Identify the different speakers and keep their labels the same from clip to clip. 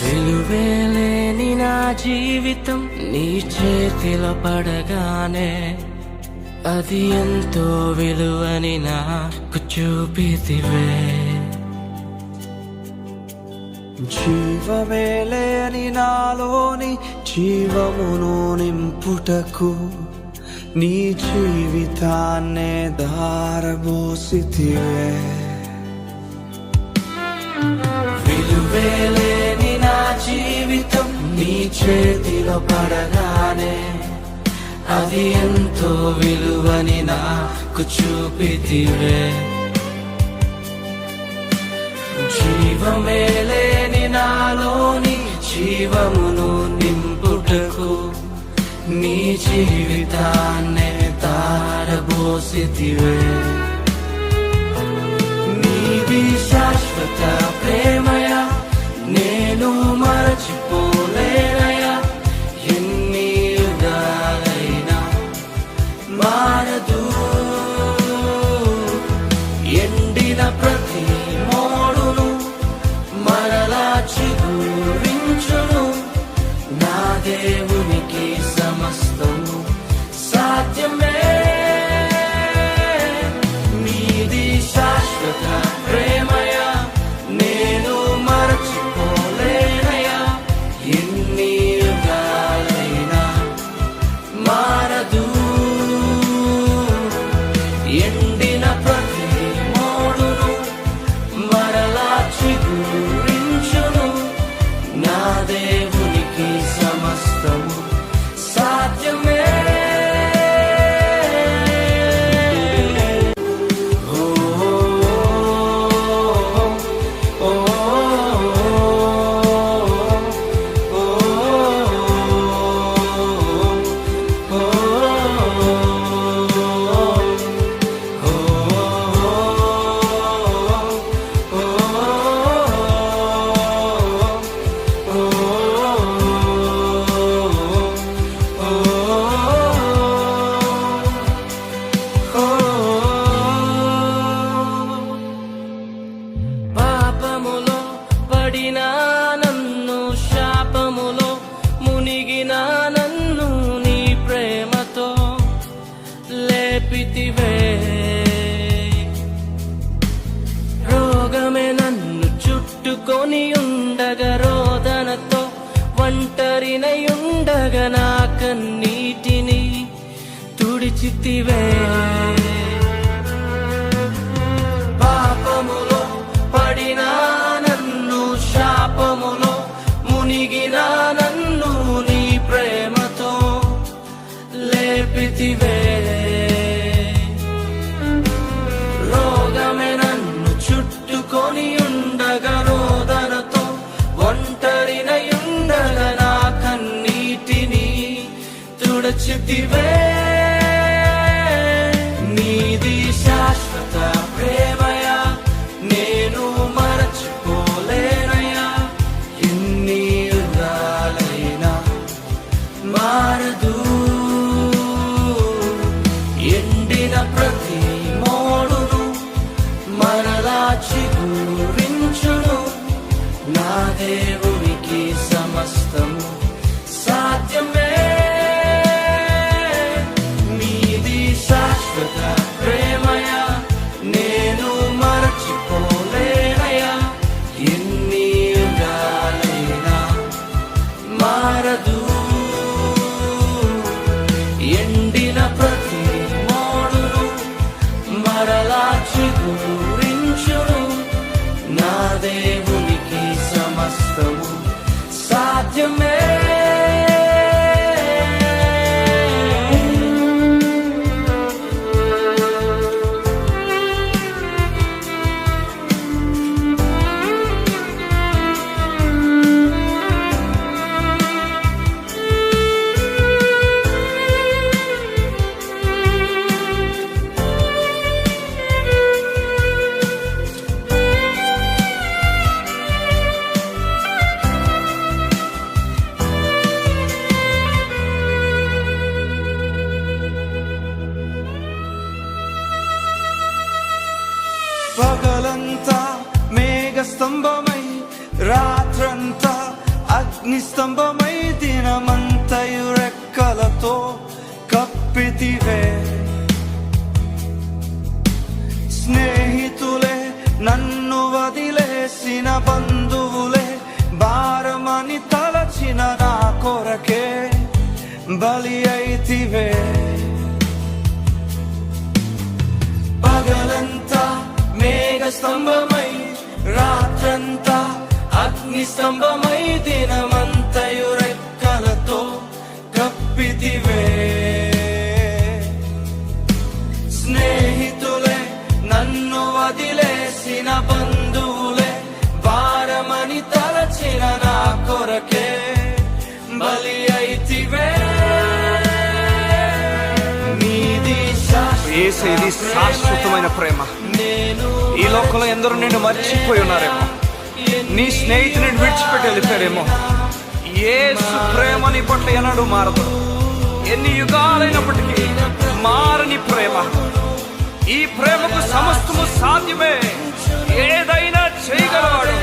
Speaker 1: విలువేలేని నా జీవితం నీ చేతిలో పడగానే అది ఎంతో విలువని నాకు చూపితివే.
Speaker 2: జీవమే లేని నాలోని జీవమును నింపుటకు నీ జీవితాన్నే దారబోసితివే.
Speaker 1: విలువేలేని నా జీవితం నీ చేతిలో పడగానే అది ఎంతో విలువని నాకు చూపితివే. జీవమే లేని నాలోని జీవమును నింపుటకు నీ జీవితాన్నే తారబోసితివే. నీది శాశ్వత ప్రేమయా, నేను మరచిపోలేనయా. ఎన్ని యుగాలైనా మారదు. ఎండిన ప్రతి మోడును మరలా చిగురించును. నా దేవునికి సమస్తము సాధ్యమే. నీది శాశ్వత ప్రేమయా, నేను మరచిపోలేనయా. ఎన్ని యుగాలైనా మారదు. ఎండిన ప్రతి మోడును మరలా చిగురించును. నా దేవునికి సమస్తము సాధ్యమే. పాపములో పడిన నన్ను, శాపములో మునిగిన నన్ను నీ ప్రేమతో లేపితివే. రోగమే నన్ను చుట్టుకొని ఉండగా, రోదనతో ఒంటరినై ఉండగా నా కన్నీటిని తుడిచితివే. పాపములో పడిన నన్ను, శాపములో మునిగిన నన్ను నీ ప్రేమతో లేపితివే. రోగమే నన్ను చుట్టుకొని ఉండగా, రోదనతో ఒంటరినై ఉండగా నా కన్నీటిని తుడిచితివే. నీది శాశ్వత ప్రేమయా, నేను మరచిపోలేనయా. ఎన్ని యుగాలైనా మారదు. ఎండిన ప్రతి మోడును మరలా చిగురించును. నా దేవునికి సమస్తము సాధ్యమే. నీది శాశ్వత ప్రేమయా, నేను మరచిపోలేనయా. ఎన్ని యుగాలైనా మారదు. ఎండిన ప్రతి మోడును మరలా చిగురించును. నా దేవునికి సమస్తము సాధ్యమే.
Speaker 2: అగ్నిస్తంభమై దినమంతయు రెక్కలతో కప్పితివే. స్నేహితులే నన్ను వదిలేసిన బంధువులే భారమని తలచిన నా కొరకే బలి అయితివే. పగలంతా మేఘ స్తంభమై రాత్రంతా అగ్ని స్తంభమై దినమంతయు రెక్కలతో కప్పితివే. స్నేహితులే నన్ను వదిలేసిన బంధువులే భారమని తలచిన నా కొరకే బలి అయితివే.
Speaker 3: యేసయ్యది శాశ్వతమైన ప్రేమ. ఈ లోకంలో ఎందరో నిన్ను మర్చిపోయి ఉన్నారేమో, నీ స్నేహితుని విడిచిపెట్టి వెళ్ళిపోయారేమో. యేసు ప్రేమ నీ పట్ల ఎన్నడూ మారదు. ఎన్ని యుగాలైనప్పటికీ మారని ప్రేమ. ఈ ప్రేమకు సమస్తము సాధ్యమే. ఏదైనా చేయగలవాడు.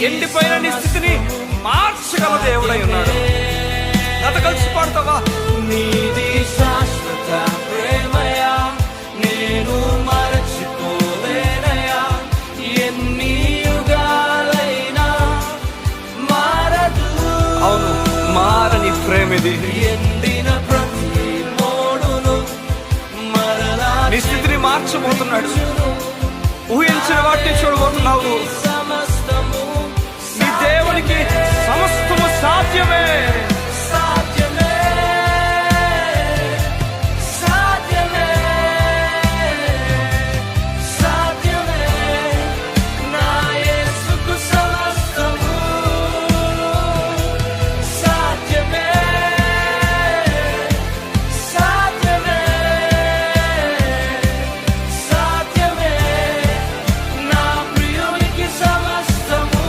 Speaker 3: ఎండిపోయిన నీ స్థితిని మార్చగల దేవుడై ఉన్నాడు. గత కలిసి పాడతావా?
Speaker 1: నీది శాశ్వత ప్రేమయా, నేను మరచిపోలేనయా. ఎన్ని యుగాలైనా మారదు.
Speaker 3: అవును, మారని ప్రేమిది.
Speaker 1: ఎండిన ప్రతి మోడును మరలా
Speaker 3: నీ స్థితిని మార్చబోతున్నాడు. ఊహించిన వాటిని చూడబోతున్నావు.
Speaker 1: సమస్తము
Speaker 3: నీ దేవునికి సమస్తము సాధ్యమే.
Speaker 1: సాధ్యమే, సాధ్యమే, సాధ్యమే. నా యేసుకు సమస్తము సాధ్యమే, సాధ్యమే, సాధ్యమే. నా ప్రియునికి సమస్తము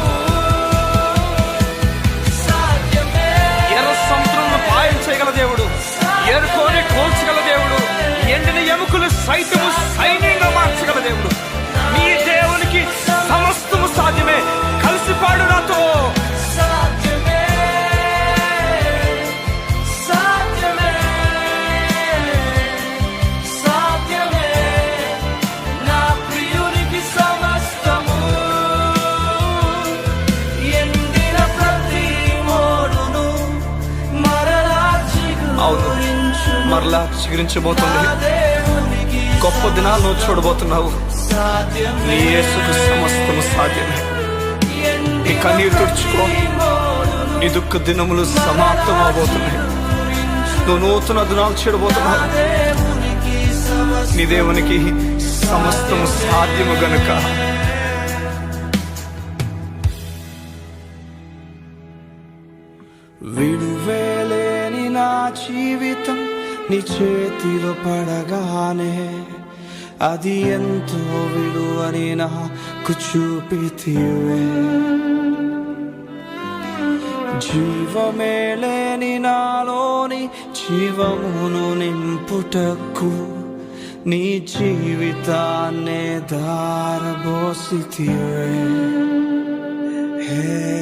Speaker 1: సాధ్యమే.
Speaker 3: ఎర్ర సముద్రంలో పాయం చేయగల దేవుడు, ఎరుకోని కోల్చగల దేవుడు, ఎండిన ఎముకలు సైతము సైన్యంగా మార్చగల దేవుడు. నీ దేవునికి సమస్తము సాధ్యమే. కలిసి పాడు నాతో.
Speaker 1: సాధ్యమే, సాధ్యమే, సాధ్యమే. నా ప్రియునికి సమస్తము. ఎండిన ప్రతి మోడును మరలా
Speaker 3: అవును,
Speaker 1: చిగురించును.
Speaker 3: మరలా చిగురించబోతుంది.
Speaker 1: నా దేవునికి
Speaker 3: గొప్ప దినాలు నువ్వు చూడబోతున్నావు.
Speaker 1: సాధ్యమే.
Speaker 3: నీ యేసుకు సమస్తము సాధ్యమే. నీ కన్నీరు తుడుచుకో. నీ దుఃఖ దినములు సమాప్తం అవబోతున్నాయి. నువ్వు నూతన దినాలు చూడబోతున్నావు. నీ దేవునికి సమస్తము సాధ్యము గనుక
Speaker 2: విడువేలేని నా జీవితం నీ చేతిలో పడగానే అది ఎంతో విలువని నాకు చూపితివే. జీవమే లేని నాలోని జీవమును నింపుటకు నీ జీవితాన్నే దారబోసితివే. హే